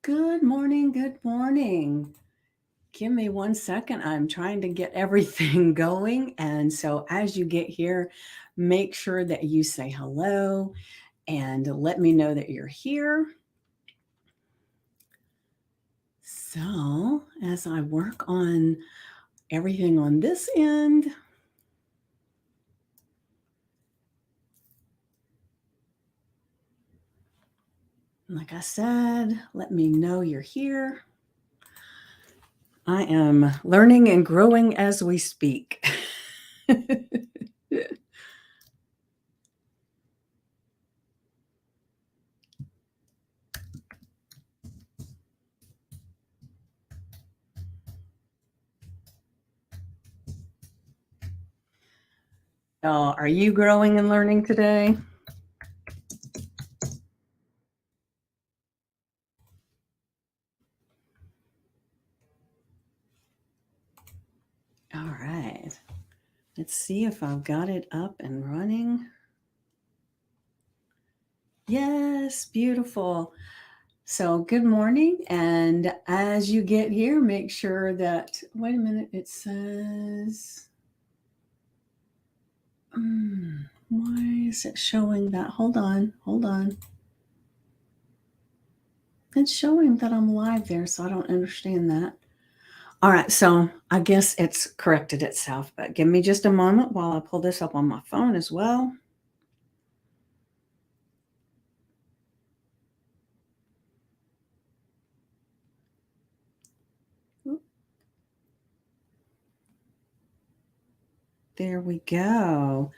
Good morning. Good morning. Give me 1 second. I'm trying to get everything going. And so, as you get here, make sure that you say hello and let me know that you're here. So, as I work on everything on this end, like I said, let me know you're here. I am learning and growing as we speak. Are you growing and learning today? All right. Let's see if I've got it up and running. Yes, beautiful. So, good morning. And as you get here, make sure that, wait a minute, it says, why is it showing that? Hold on, hold on. It's showing that I'm live there, so I don't understand that. All right, so I guess it's corrected itself, but give me just a moment while I pull this up on my phone as well. There we go.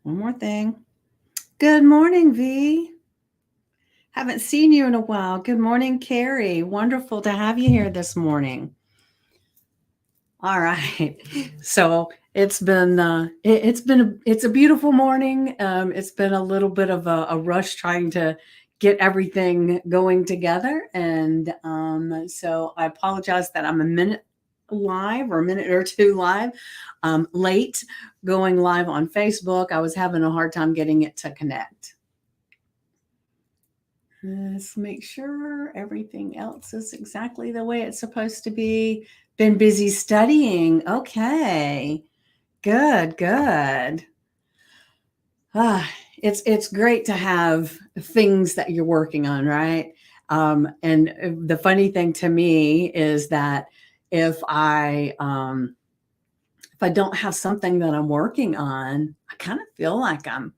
One more thing. Good morning, V. Haven't seen you in a while. Good morning, Carrie. Wonderful to have you here this morning. All right. So it's been it's a beautiful morning. It's been a little bit of a rush trying to get everything going together, and so I apologize that I'm a minute live or a minute or two live, late going live on Facebook. I was having a hard time getting it to connect. Let's make sure everything else is exactly the way it's supposed to be. Been busy studying. Okay. Good, good. Ah, it's great to have things that you're working on, right? And the funny thing to me is that if I don't have something that I'm working on, I kind of feel like I'm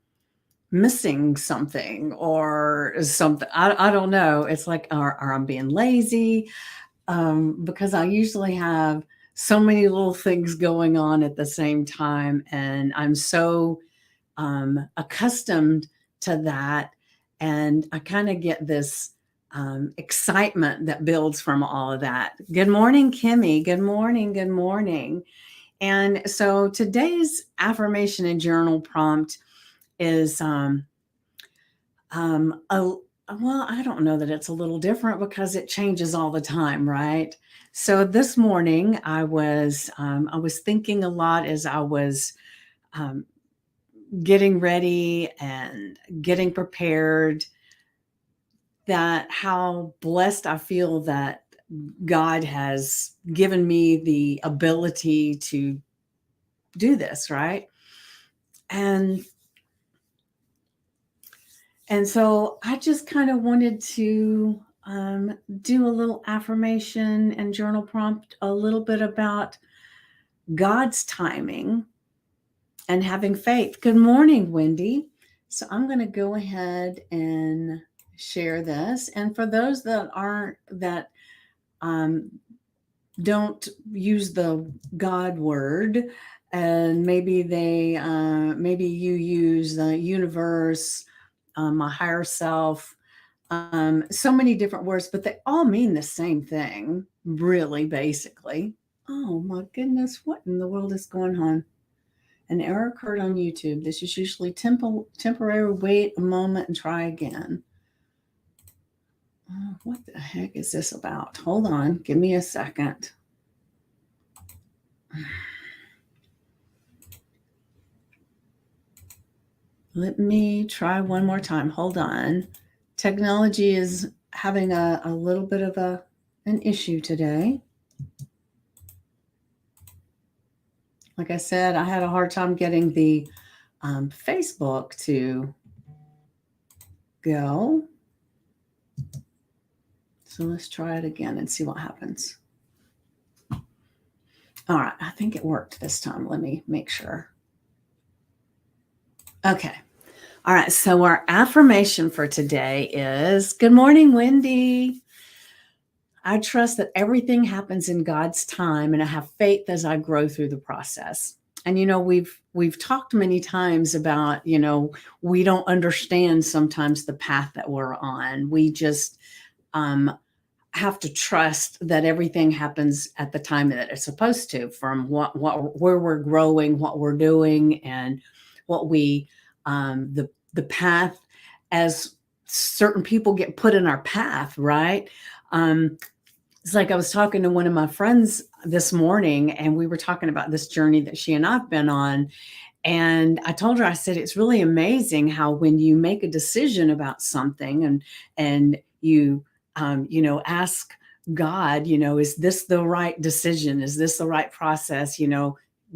missing something or something. I don't know. It's like, or I'm being lazy, because I usually have so many little things going on at the same time. And I'm so accustomed to that. And I kind of get this excitement that builds from all of that. Good morning, Kimmy. Good morning. Good morning. And so today's affirmation and journal prompt is well, I don't know that it's a little different because it changes all the time, right? So this morning I was thinking a lot as I was um, getting ready and getting prepared, that how blessed I feel that God has given me the ability to do this, right? And And so I just kind of wanted to do a little affirmation and journal prompt, a little bit about God's timing and having faith. Good morning, Wendy. So I'm going to go ahead and share this. And for those that um, don't use the God word, and maybe you use the universe, my higher self, so many different words, but they all mean the same thing, really, basically. Oh my goodness, what in the world is going on? An error occurred on YouTube. This is usually temporary. Wait a moment and try again. What the heck is this about? Hold on, give me a second. Let me try one more time. Hold on. Technology is having a little bit of an issue today. Like I said, I had a hard time getting the Facebook to go. So let's try it again and see what happens. All right, I think it worked this time. Let me make sure. Okay. All right, so our affirmation for today is, good morning, Wendy. I trust that everything happens in God's time, and I have faith as I grow through the process. And we've talked many times about, we don't understand sometimes the path that we're on. We just have to trust that everything happens at the time that it's supposed to, from where we're growing, what we're doing, and what we the path, as certain people get put in our path, right? It's like I was talking to one of my friends this morning, and we were talking about this journey that she and I've been on. And I told her, I said, it's really amazing how when you make a decision about something and you ask God, is this the right decision? Is this the right process?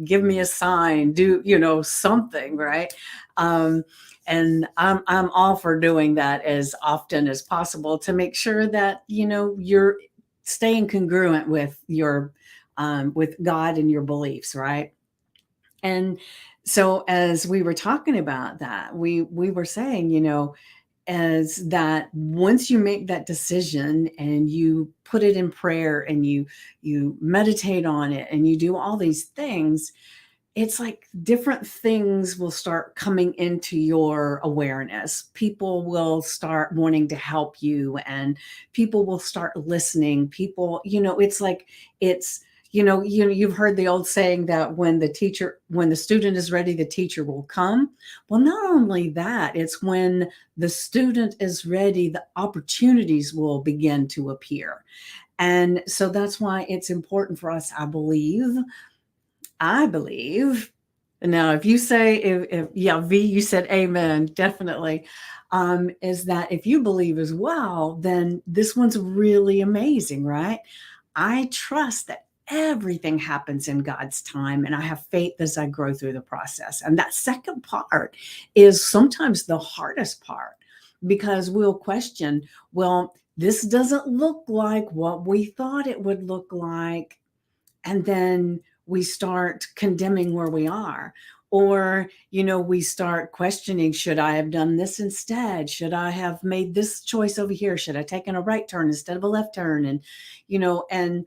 Give me a sign, do, something, right? And I'm all for doing that as often as possible to make sure that, you're staying congruent with your, with God and your beliefs, right? And so as we were talking about that, we were saying, as that once you make that decision and you put it in prayer and you meditate on it and you do all these things, it's like different things will start coming into your awareness. People will start wanting to help you, and people will start listening. People, it's like it's you've heard the old saying that when the student is ready, the teacher will come. Well, not only that, it's when the student is ready, the opportunities will begin to appear. And so that's why it's important for us, I believe. Now, if you say, if yeah, V, you said amen, definitely. Is that if you believe as well, then this one's really amazing, right? I trust that everything happens in God's time, and I have faith as I grow through the process. And that second part is sometimes the hardest part, because we'll question, well, this doesn't look like what we thought it would look like. And then we start condemning where we are. Or, we start questioning, should I have done this instead? Should I have made this choice over here? Should I have taken a right turn instead of a left turn? And, and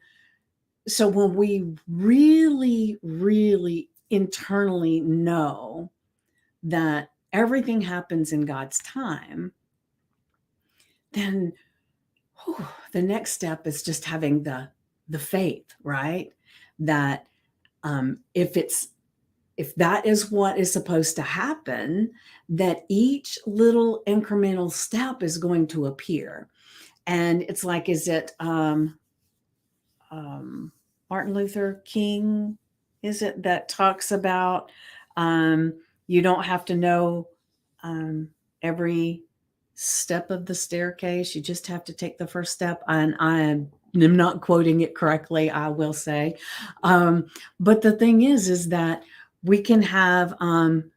so when we really, really internally know that everything happens in God's time, then the next step is just having the faith, right? That if that is what is supposed to happen, that each little incremental step is going to appear. And it's like, is it Martin Luther King, is it, that talks about you don't have to know every step of the staircase, you just have to take the first step. And I am not quoting it correctly, I will say. But the thing is that we can have, and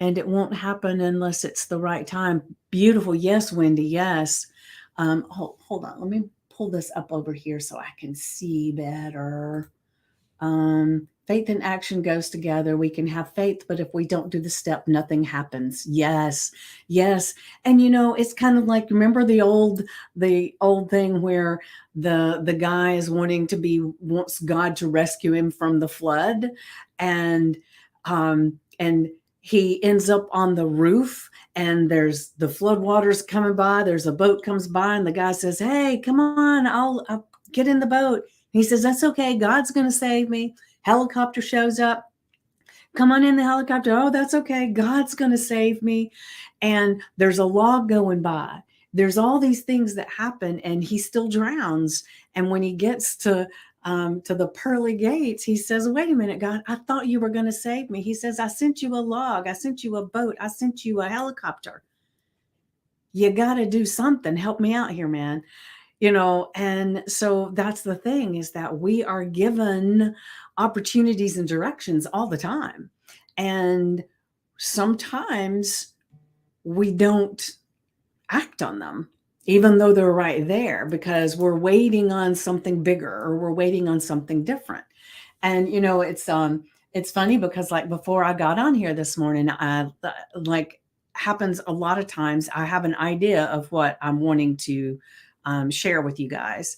it won't happen unless it's the right time. Beautiful. Yes, Wendy. Yes. Hold on. Let me pull this up over here so I can see better. Faith and action goes together. We can have faith, but if we don't do the step, nothing happens. Yes. Yes. And it's kind of like, remember the old thing where the guy is wants God to rescue him from the flood, and he ends up on the roof, and there's the flood waters coming by. There's a boat comes by, and the guy says, "Hey, come on, I'll get in the boat." He says, "That's okay. God's going to save me." Helicopter shows up. "Come on in the helicopter." "Oh, that's okay. God's going to save me." And there's a log going by. There's all these things that happen, and he still drowns. And when he gets to the pearly gates, he says, "Wait a minute, God, I thought you were going to save me." He says, "I sent you a log. I sent you a boat. I sent you a helicopter. You got to do something. Help me out here, man. And so that's the thing, is that we are given opportunities and directions all the time. And sometimes we don't act on them, even though they're right there, because we're waiting on something bigger or we're waiting on something different. And it's funny because, like, before I got on here this morning, like, happens a lot of times, I have an idea of what I'm wanting to share with you guys.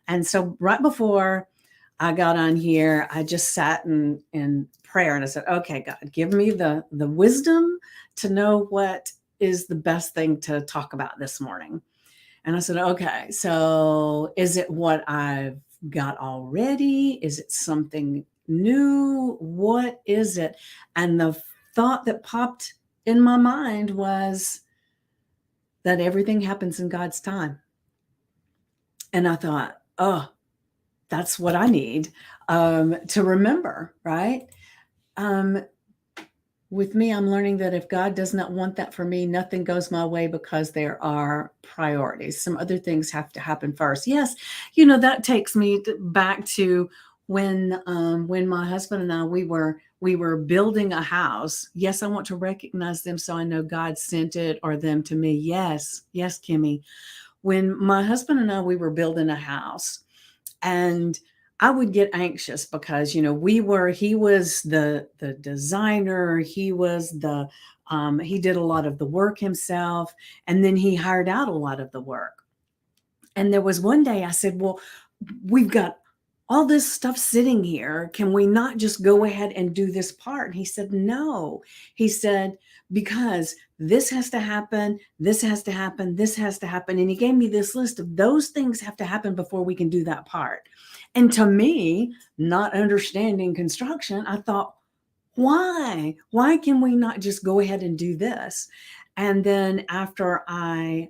And so right before I got on here, I just sat in prayer and I said, okay, God, give me the wisdom to know what is the best thing to talk about this morning. And I said, okay, so is it what I've got already? Is it something new? What is it? And the thought that popped in my mind was that everything happens in God's time. And I thought, oh, that's what I need to remember, right? With me, I'm learning that if God does not want that for me, nothing goes my way, because there are priorities. Some other things have to happen first. Yes, that takes me back to when my husband and I, we were building a house. Yes, I want to recognize them so I know God sent it or them to me. Yes, Kimmy. When my husband and I, we were building a house, and I would get anxious because, he was the designer. He was he did a lot of the work himself, and then he hired out a lot of the work. And there was one day I said, well, we've got all this stuff sitting here. Can we not just go ahead and do this part? And he said, no. He said, because this has to happen, this has to happen, this has to happen. And he gave me this list of those things have to happen before we can do that part. And to me, not understanding construction, I thought, why? Why can we not just go ahead and do this? And then after I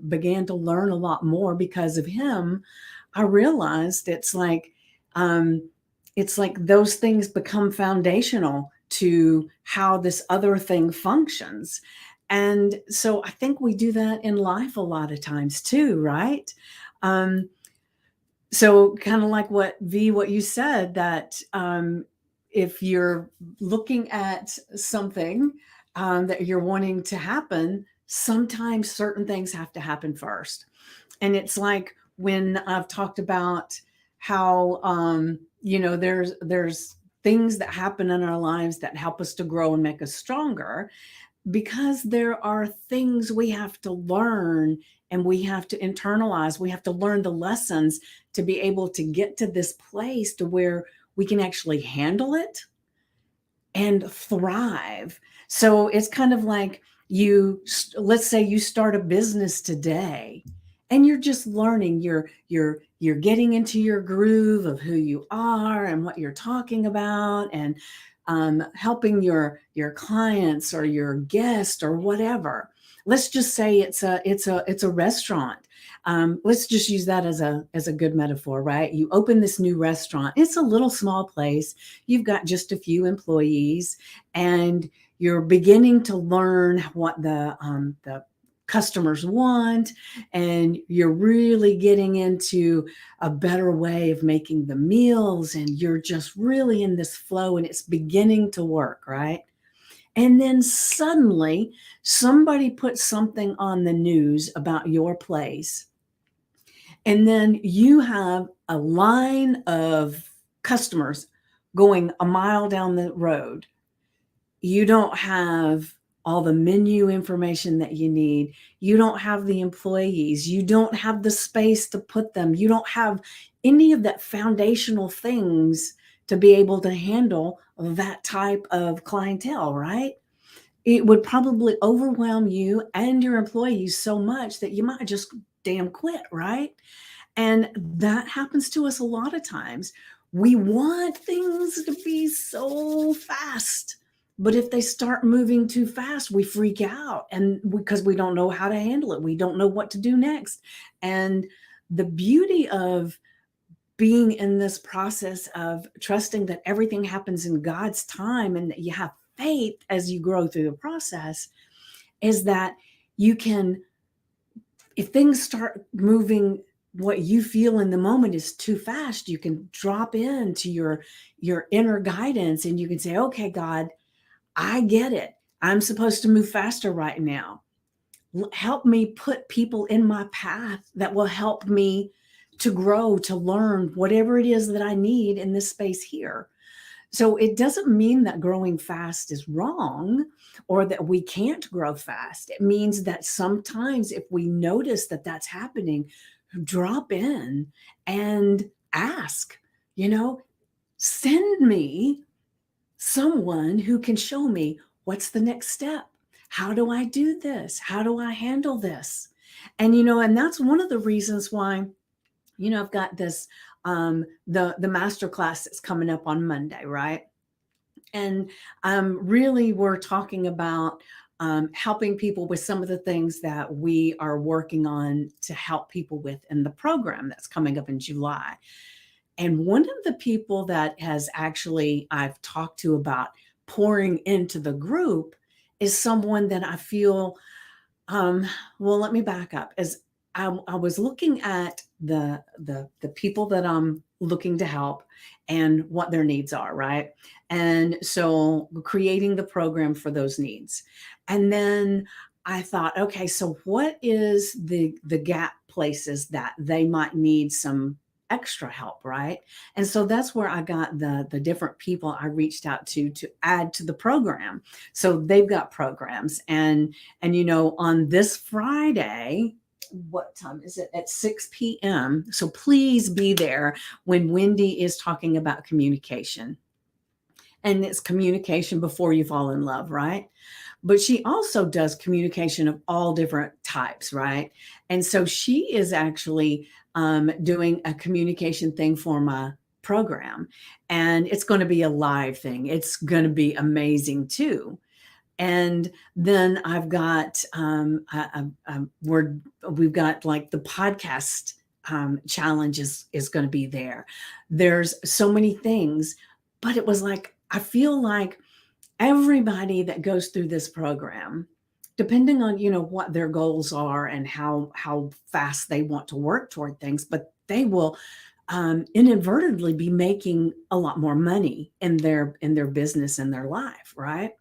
began to learn a lot more because of him, I realized it's like those things become foundational to how this other thing functions. And so I think we do that in life a lot of times too, right? So kind of like what you said, that if you're looking at something that you're wanting to happen, sometimes certain things have to happen first. And it's like when I've talked about how there's things that happen in our lives that help us to grow and make us stronger, because there are things we have to learn and we have to internalize. We have to learn the lessons to be able to get to this place to where we can actually handle it and thrive. So it's kind of like, let's say you start a business today and you're just learning, you're getting into your groove of who you are and what you're talking about, and helping your clients or your guest or whatever. Let's just say it's a restaurant. Let's just use that as a good metaphor, right? You open this new restaurant. It's a little small place. You've got just a few employees, and you're beginning to learn what the customers want, and you're really getting into a better way of making the meals, and you're just really in this flow, and it's beginning to work, right? And then suddenly somebody puts something on the news about your place, and then you have a line of customers going a mile down the road. You don't have all the menu information that you need. You don't have the employees. You don't have the space to put them. You don't have any of that foundational things to be able to handle that type of clientele, right? It would probably overwhelm you and your employees so much that you might just damn quit, right? And that happens to us a lot of times. We want things to be so fast, but if they start moving too fast, we freak out, and because we don't know how to handle it, we don't know what to do next. And the beauty of being in this process of trusting that everything happens in God's time and that you have faith as you grow through the process is that you can if things start moving, what you feel in the moment is too fast, you can drop into your inner guidance and you can say, okay, God, I get it. I'm supposed to move faster right now. Help me put people in my path that will help me to grow, to learn whatever it is that I need in this space here. So it doesn't mean that growing fast is wrong or that we can't grow fast. It means that sometimes if we notice that that's happening, drop in and ask, you know, send me someone who can show me what's the next step. How do I do this? How do I handle this? And and that's one of the reasons why I've got this the master class that's coming up on Monday, right? And really, we're talking about helping people with some of the things that we are working on to help people with in the program that's coming up in July. And one of the people that has actually I've talked to about pouring into the group is someone that I feel, well, let me back up. As I was looking at the people that I'm looking to help and what their needs are, right? And so creating the program for those needs. And then I thought, okay, so what is the gap places that they might need some extra help, right? And so that's where I got the different people I reached out to add to the program. So they've got programs, and on this Friday, what time is it? At 6 p.m. So please be there when Wendy is talking about communication. And it's communication before you fall in love, right? But she also does communication of all different types, right? And so she is actually doing a communication thing for my program. And it's going to be a live thing. It's going to be amazing too. And then I've got we've got like the podcast challenge is going to be there. There's so many things, but it was like I feel like everybody that goes through this program, depending on what their goals are and how fast they want to work toward things, but they will inadvertently be making a lot more money in their business and their life, right?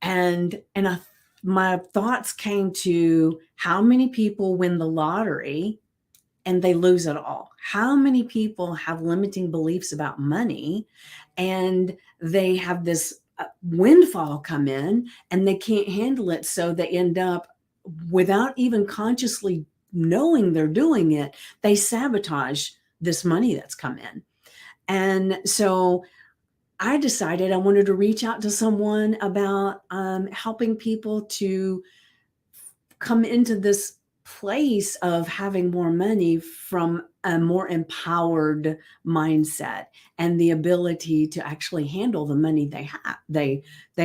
And my thoughts came to how many people win the lottery and they lose it all. How many people have limiting beliefs about money and they have this windfall come in and they can't handle it, so they end up, without even consciously knowing they're doing it, they sabotage this money that's come in. And so I decided I wanted to reach out to someone about helping people to come into this place of having more money from a more empowered mindset and the ability to actually handle the money they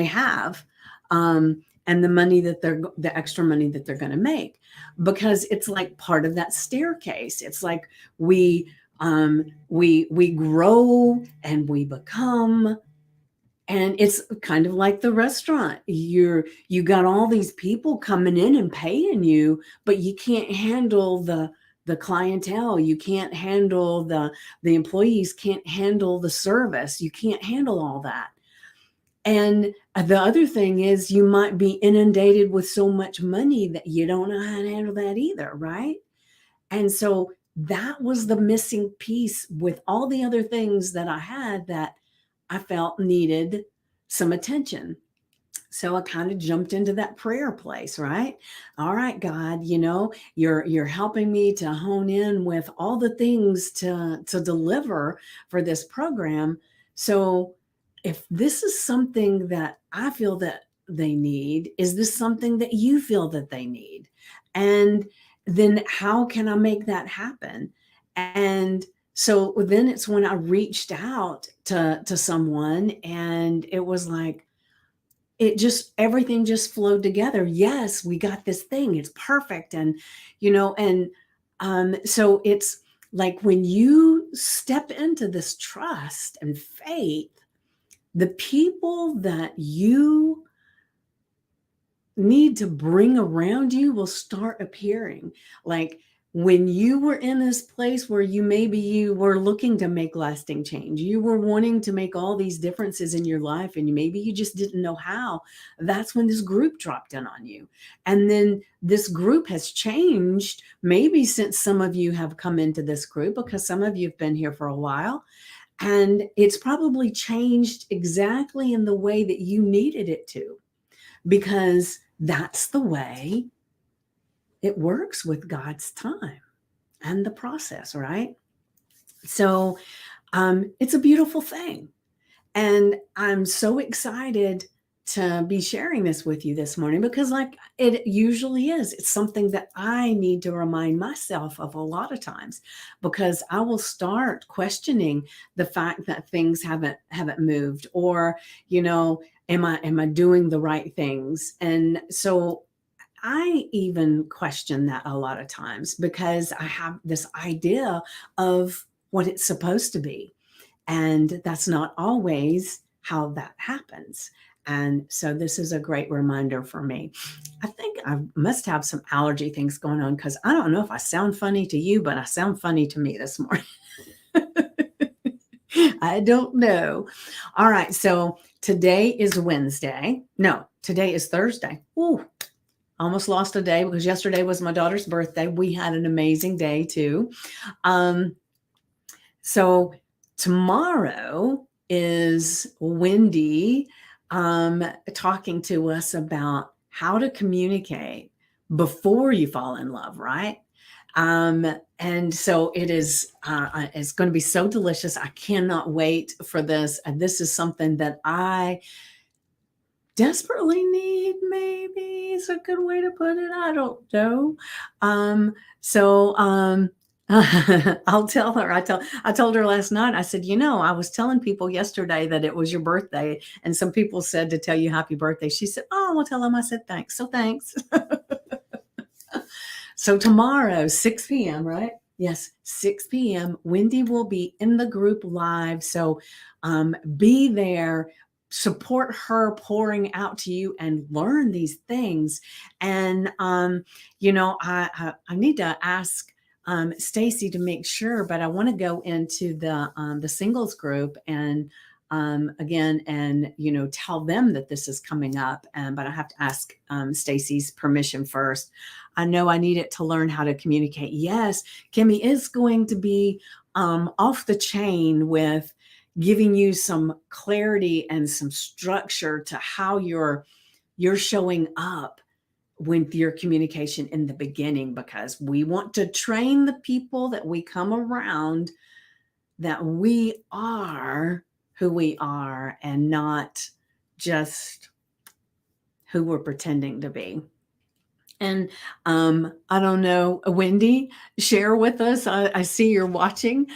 have, and the money that the extra money that they're going to make, because it's like part of that staircase. It's like we grow and we become. And it's kind of like the restaurant. You got all these people coming in and paying you, but you can't handle the clientele. You can't handle the employees, can't handle the service. You can't handle all that. And the other thing is you might be inundated with so much money that you don't know how to handle that either, right? And so that was the missing piece with all the other things that I had that I felt needed some attention. So I kind of jumped into that prayer place, right? All right, God, you're helping me to hone in with all the things to deliver for this program. So if this is something that I feel that they need, is this something that you feel that they need? And then how can I make that happen? And so then it's when I reached out to someone, and it was like, everything just flowed together. Yes, we got this thing. It's perfect. So it's like when you step into this trust and faith, the people that you need to bring around you will start appearing. Like when you were in this place where you were looking to make lasting change, you were wanting to make all these differences in your life, and maybe you just didn't know how. That's when this group dropped in on you. And then this group has changed, maybe since some of you have come into this group, because some of you have been here for a while. And it's probably changed exactly in the way that you needed it to, because that's the way it works with God's time and the process, right? So it's a beautiful thing. And I'm so excited to be sharing this with you this morning, because, like it usually is, it's something that I need to remind myself of a lot of times, because I will start questioning the fact that things haven't moved, or, am I doing the right things? And so I even question that a lot of times, because I have this idea of what it's supposed to be. And that's not always how that happens. And so this is a great reminder for me. I think I must have some allergy things going on, because I don't know if I sound funny to you, but I sound funny to me this morning. I don't know. All right. So today is Wednesday. No, today is Thursday. Ooh, almost lost a day, because yesterday was my daughter's birthday. We had an amazing day too. So tomorrow is Wendy talking to us about how to communicate before you fall in love, right? And so it's going to be so delicious. I cannot wait for this. And this is something that I desperately need, maybe is a good way to put it. I don't know. So I'll tell her. I told her last night. I said, I was telling people yesterday that it was your birthday, and some people said to tell you happy birthday. She said, "Oh, we'll tell them." I said, "Thanks." So thanks. So tomorrow, 6 p.m., right? Yes, 6 p.m. Wendy will be in the group live. So be there, support her pouring out to you, and learn these things. And, I need to ask Stacy to make sure, but I want to go into the singles group and again, and tell them that this is coming up. But I have to ask Stacy's permission first. I know I need it to learn how to communicate. Yes, Kimmy is going to be off the chain with giving you some clarity and some structure to how you're showing up with your communication in the beginning, because we want to train the people that we come around that we are who we are, and not just who we're pretending to be. And I don't know, Wendy, share with us. I see you're watching.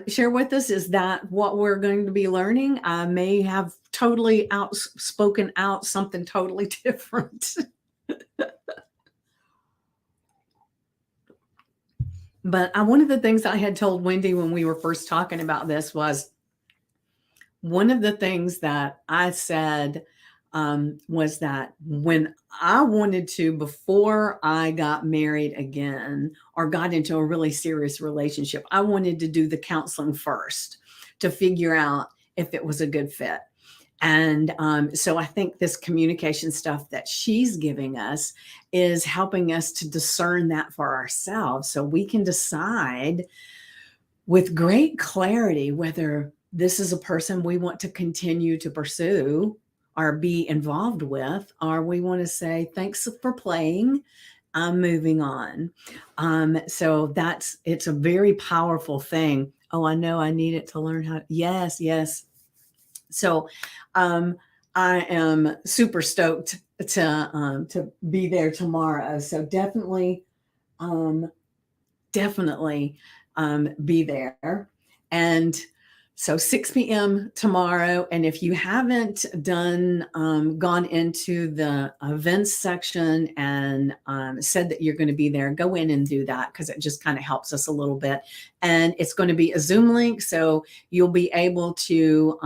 Share with us, is that what we're going to be learning? I may have totally spoken out something totally different. But one of the things I had told Wendy when we were first talking about this was, one of the things that I said was that when I wanted to, before I got married again or got into a really serious relationship, I wanted to do the counseling first to figure out if it was a good fit. And so I think this communication stuff that she's giving us is helping us to discern that for ourselves, so we can decide with great clarity whether this is a person we want to continue to pursue or be involved with, or we want to say, thanks for playing, I'm moving on. So it's a very powerful thing. Oh, I know I need it to learn how. Yes, yes. So I am super stoked to be there tomorrow. So definitely be there. And so 6 p.m. tomorrow. And if you haven't gone into the events section and said that you're going to be there, go in and do that, because it just kind of helps us a little bit. And it's going to be a Zoom link, so you'll be able to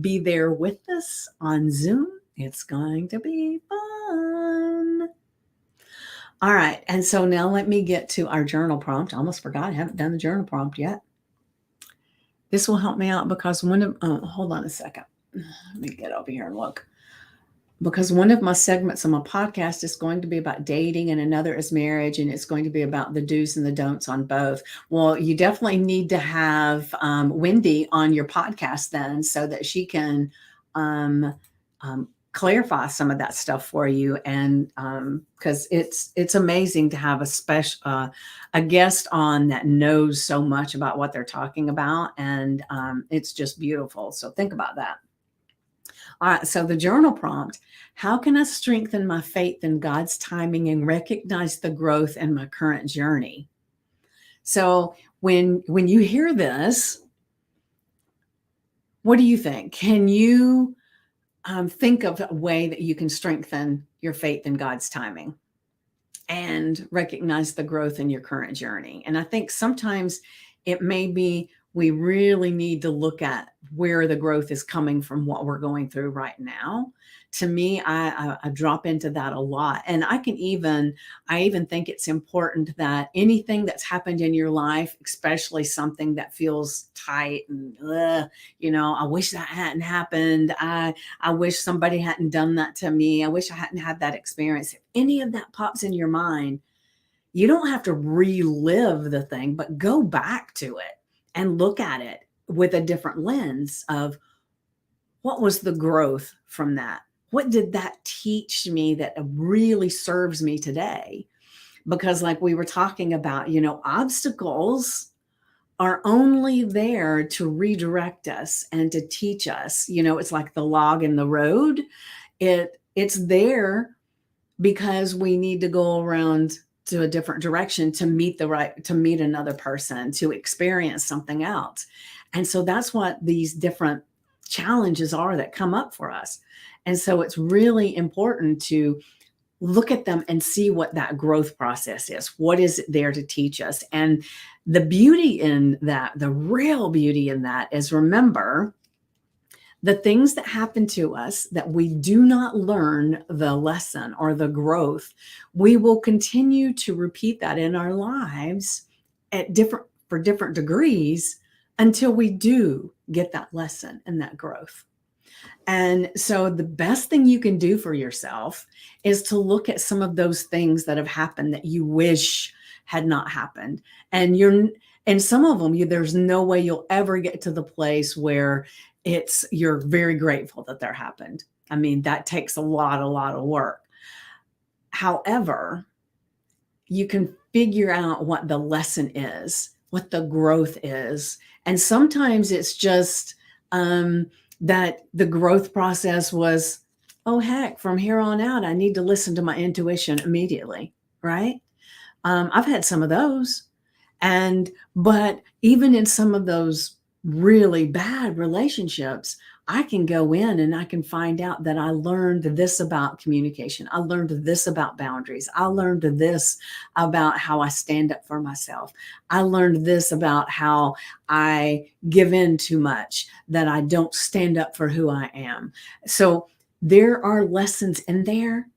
be there with us on Zoom. It's going to be fun. All right. And so now let me get to our journal prompt. I almost forgot. I haven't done the journal prompt yet. This will help me out because hold on a second. Let me get over here and look. Because one of my segments on my podcast is going to be about dating and another is marriage, and it's going to be about the do's and the don'ts on both. Well, you definitely need to have Wendy on your podcast then so that she can um, clarify some of that stuff for you. And because it's amazing to have a guest on that knows so much about what they're talking about, and it's just beautiful. So think about that. All right, so the journal prompt: how can I strengthen my faith in God's timing and recognize the growth in my current journey? So when you hear this, what do you think? Can you think of a way that you can strengthen your faith in God's timing and recognize the growth in your current journey? And I think sometimes it may be we really need to look at where the growth is coming from, what we're going through right now. To me, I drop into that a lot. And I even think it's important that anything that's happened in your life, especially something that feels tight and, I wish that hadn't happened. I wish somebody hadn't done that to me. I wish I hadn't had that experience. If any of that pops in your mind, you don't have to relive the thing, but go back to it and look at it with a different lens of what was the growth from that? What did that teach me that really serves me today? Because, like we were talking about, obstacles are only there to redirect us and to teach us. It's like the log in the road. It's there because we need to go around to a different direction to meet another person, to experience something else. And so that's what these different challenges are that come up for us. And so it's really important to look at them and see what that growth process is. What is it there to teach us? And the beauty in that, the real beauty in that is, remember, the things that happen to us that we do not learn the lesson or the growth, we will continue to repeat that in our lives for different degrees until we do get that lesson and that growth. And so the best thing you can do for yourself is to look at some of those things that have happened that you wish had not happened. And some of them, there's no way you'll ever get to the place where you're very grateful that they're happened. I mean, that takes a lot of work. However, you can figure out what the lesson is, what the growth is. And sometimes it's just that the growth process was, oh, heck, from here on out, I need to listen to my intuition immediately, right? I've had some of those. But even in some of those really bad relationships, I can go in and I can find out that I learned this about communication. I learned this about boundaries. I learned this about how I stand up for myself. I learned this about how I give in too much, that I don't stand up for who I am. So there are lessons in there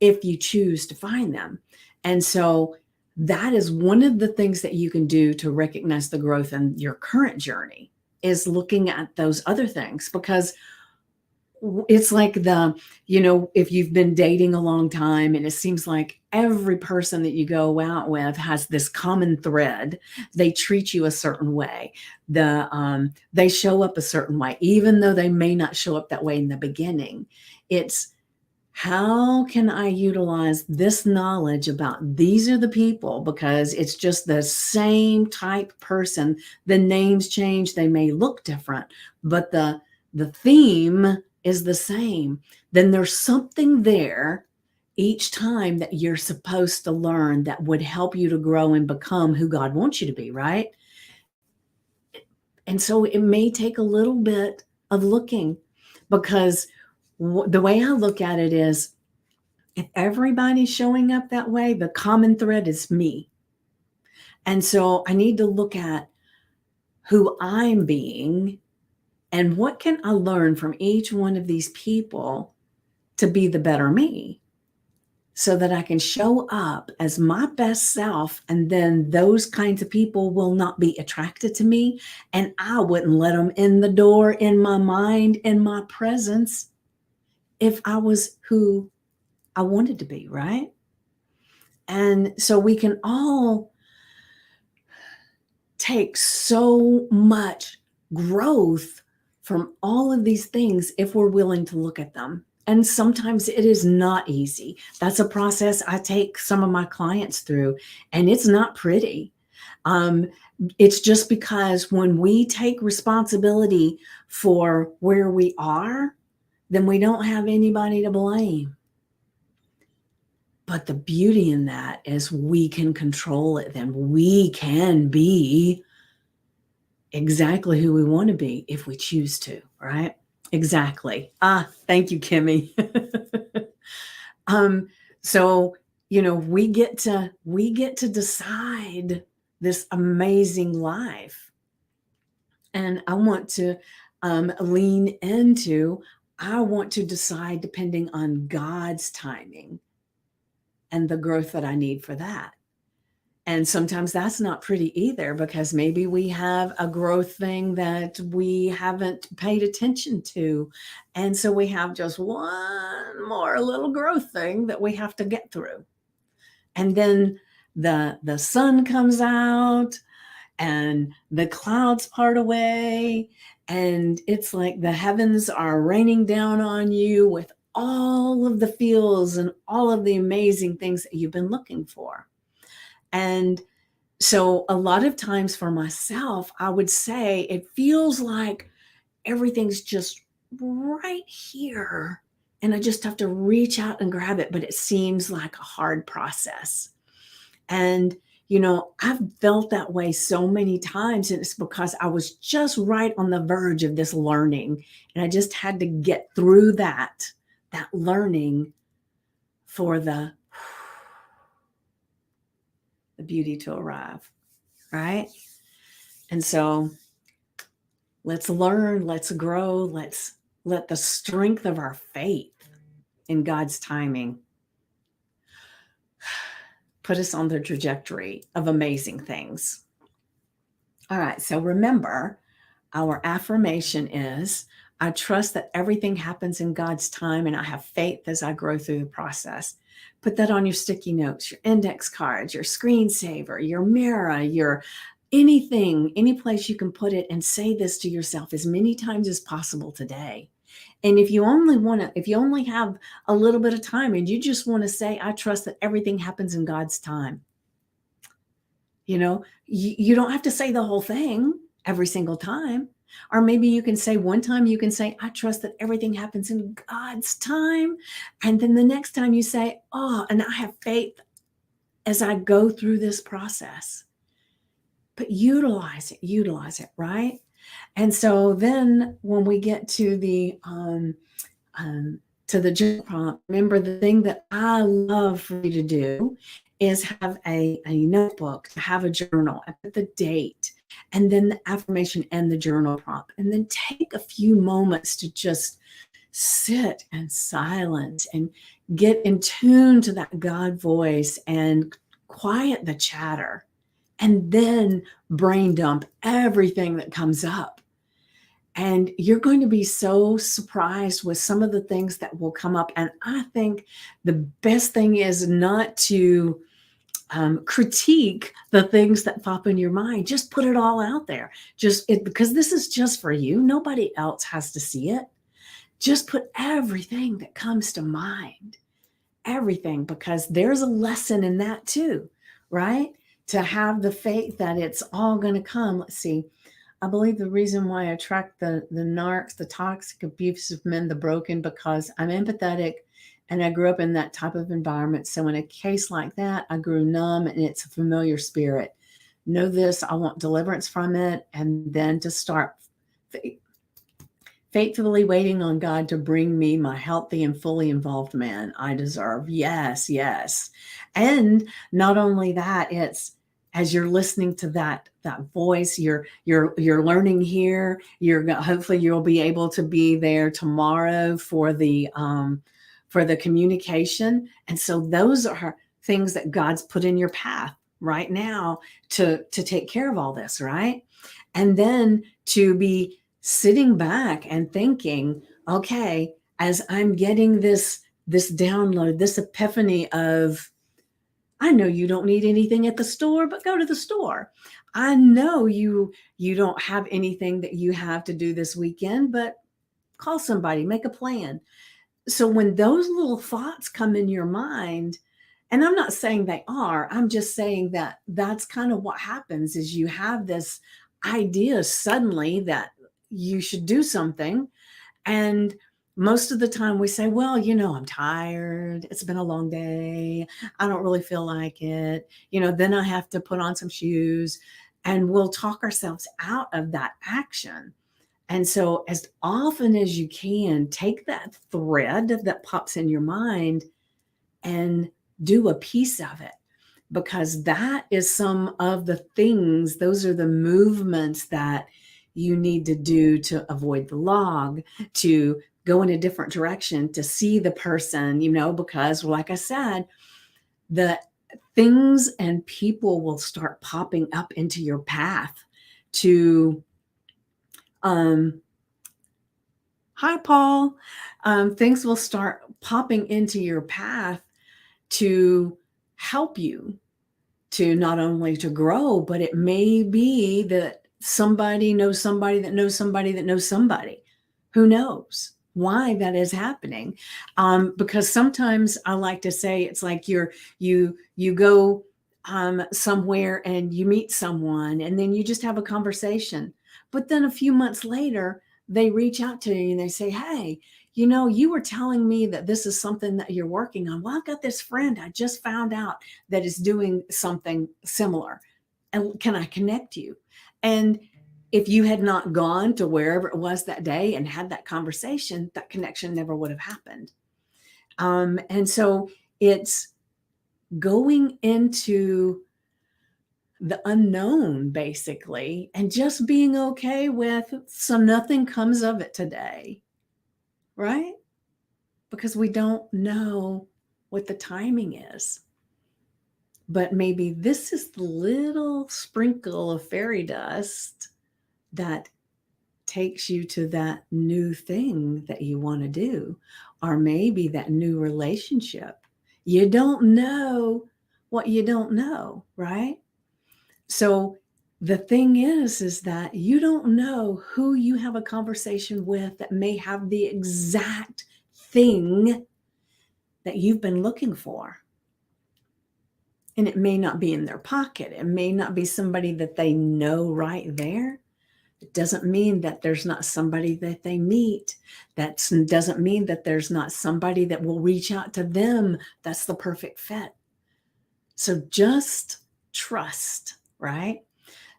if you choose to find them. And so that is one of the things that you can do to recognize the growth in your current journey, is looking at those other things. Because it's like if you've been dating a long time and it seems like every person that you go out with has this common thread. They treat you a certain way. They show up a certain way, even though they may not show up that way in the beginning. It's, how can I utilize this knowledge about these are the people, because it's just the same type person. The names change, they may look different, but the theme is the same. Then there's something there each time that you're supposed to learn that would help you to grow and become who God wants you to be, right? And so it may take a little bit of looking, because the way I look at it is, if everybody's showing up that way, the common thread is me. And so I need to look at who I'm being and what can I learn from each one of these people to be the better me so that I can show up as my best self. And then those kinds of people will not be attracted to me. And I wouldn't let them in the door, in my mind, in my presence, if I was who I wanted to be, right? And so we can all take so much growth from all of these things if we're willing to look at them. And sometimes it is not easy. That's a process I take some of my clients through, and it's not pretty. It's just because when we take responsibility for where we are, then we don't have anybody to blame. But the beauty in that is we can control it then. We can be exactly who we want to be if we choose to, right? Exactly. Thank you, Kimmy. So, we get to decide this amazing life. And I want to lean into, I want to decide depending on God's timing and the growth that I need for that. And sometimes that's not pretty either, because maybe we have a growth thing that we haven't paid attention to. And so we have just one more little growth thing that we have to get through. And then the sun comes out and the clouds part away. And it's like the heavens are raining down on you with all of the feels and all of the amazing things that you've been looking for. And so a lot of times for myself, I would say it feels like everything's just right here. And I just have to reach out and grab it, but it seems like a hard process. And, I've felt that way so many times. And it's because I was just right on the verge of this learning. And I just had to get through that learning for the beauty to arrive, right? And so let's learn, let's grow, let's let the strength of our faith in God's timing put us on the trajectory of amazing things. All right, so remember, our affirmation is, I trust that everything happens in God's time, and I have faith as I grow through the process. Put that on your sticky notes, your index cards, your screensaver, your mirror, your anything, any place you can put it, and say this to yourself as many times as possible today. And if you only have a little bit of time and you just want to say, I trust that everything happens in God's time. You don't have to say the whole thing every single time. Or maybe you can say one time, you can say, I trust that everything happens in God's time. And then the next time you say, and I have faith as I go through this process. But utilize it, right? And so then when we get to the journal prompt, remember, the thing that I love for you to do is have a notebook, to have a journal, and put the date, and then the affirmation and the journal prompt. And then take a few moments to just sit in silence and get in tune to that God voice and quiet the chatter. And then brain dump everything that comes up. And you're going to be so surprised with some of the things that will come up. And I think the best thing is not to critique the things that pop in your mind. Just put it all out there. Because this is just for you. Nobody else has to see it. Just put everything that comes to mind. Everything, because there's a lesson in that too, right? To have the faith that it's all going to come. Let's see. I believe the reason why I attract the narcs, the toxic, abusive men, the broken, because I'm empathetic and I grew up in that type of environment. So in a case like that, I grew numb and it's a familiar spirit. Know this, I want deliverance from it. And then to start faithfully waiting on God to bring me my healthy and fully involved man I deserve. Yes, yes. And not only that, it's as you're listening to that voice, you're learning here. Hopefully you'll be able to be there tomorrow for the for the communication. And so those are things that God's put in your path right now to take care of all this, right? And then to be sitting back and thinking, okay, as I'm getting this download, this epiphany of, I know you don't need anything at the store, but go to the store. I know you don't have anything that you have to do this weekend, but call somebody, make a plan. So when those little thoughts come in your mind, and I'm not saying they are, I'm just saying that that's kind of what happens is you have this idea suddenly that you should do something. And most of the time we say, well, I'm tired. It's been a long day. I don't really feel like it. Then I have to put on some shoes, and we'll talk ourselves out of that action. And so as often as you can, take that thread that pops in your mind and do a piece of it, because that is some of the things, those are the movements that you need to do to avoid the log, to go in a different direction, to see the person, because like I said, the things and people will start popping up into your path to, hi, Paul. Things will start popping into your path to help you to not only to grow, but it may be that somebody knows somebody that knows somebody that knows somebody. Who knows why that is happening? Because sometimes I like to say it's like you go somewhere and you meet someone and then you just have a conversation. But then a few months later, they reach out to you and they say, hey, you were telling me that this is something that you're working on. Well, I've got this friend I just found out that is doing something similar. And can I connect you? And if you had not gone to wherever it was that day and had that conversation, that connection never would have happened. And so it's going into the unknown, basically, and just being okay with, so nothing comes of it today, right? Because we don't know what the timing is. But maybe this is the little sprinkle of fairy dust that takes you to that new thing that you want to do, or maybe that new relationship. You don't know what you don't know, right? So the thing is that you don't know who you have a conversation with that may have the exact thing that you've been looking for. And it may not be in their pocket. It may not be somebody that they know right there. It doesn't mean that there's not somebody that they meet. That doesn't mean that there's not somebody that will reach out to them. That's the perfect fit. So just trust, right?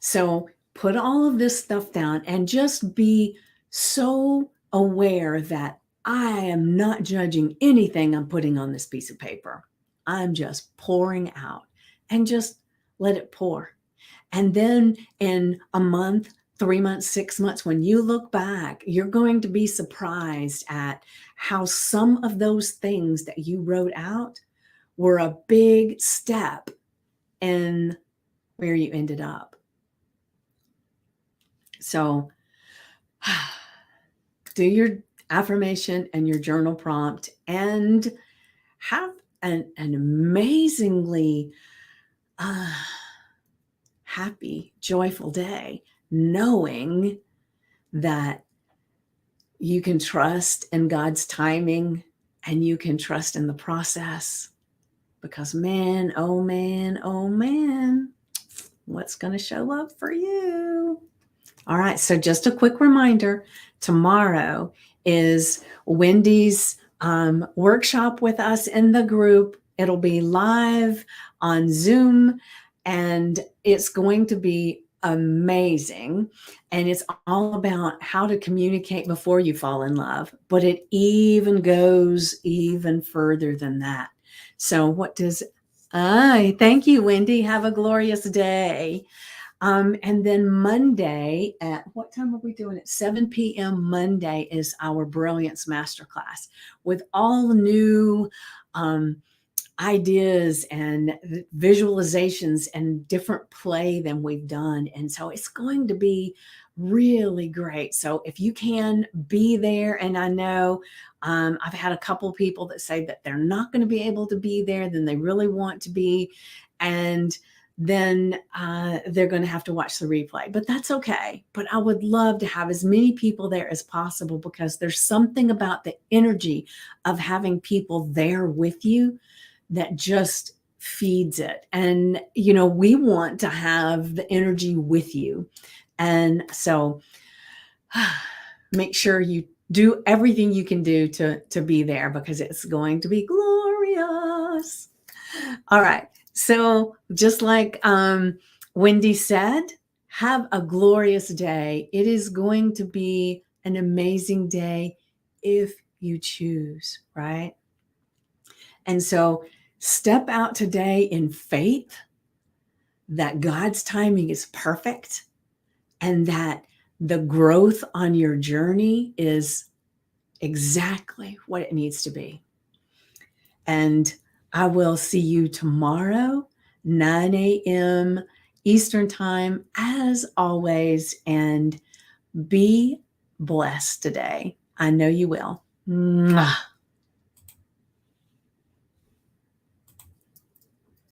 So put all of this stuff down and just be so aware that I am not judging anything I'm putting on this piece of paper. I'm just pouring out, and just let it pour. And then in a month, 3 months, 6 months, when you look back, you're going to be surprised at how some of those things that you wrote out were a big step in where you ended up. So do your affirmation and your journal prompt and have an amazingly happy, joyful day, knowing that you can trust in God's timing and you can trust in the process. Because man, oh man, oh man, what's going to show up for you? All right, so just a quick reminder, tomorrow is Wendy's workshop with us in the group. It'll be live on Zoom, and it's going to be amazing. And it's all about how to communicate before you fall in love, but it even goes even further than that. So what does, thank you, Wendy. Have a glorious day. And then Monday, at what time are we doing it? 7 p.m. Monday is our Brilliance Masterclass with all new ideas and visualizations and different play than we've done. And so it's going to be really great. So if you can be there, and I know I've had a couple people that say that they're not going to be able to be there, then they really want to be. And then they're going to have to watch the replay, but that's okay. But I would love to have as many people there as possible, because there's something about the energy of having people there with you that just feeds it. And, we want to have the energy with you. And so make sure you do everything you can do to be there, because it's going to be glorious. All right. So just like Wendy said, have a glorious day. It is going to be an amazing day if you choose, right? And so step out today in faith that God's timing is perfect, and that the growth on your journey is exactly what it needs to be. And I will see you tomorrow, 9 a.m. Eastern Time, as always, and be blessed today. I know you will. Mwah.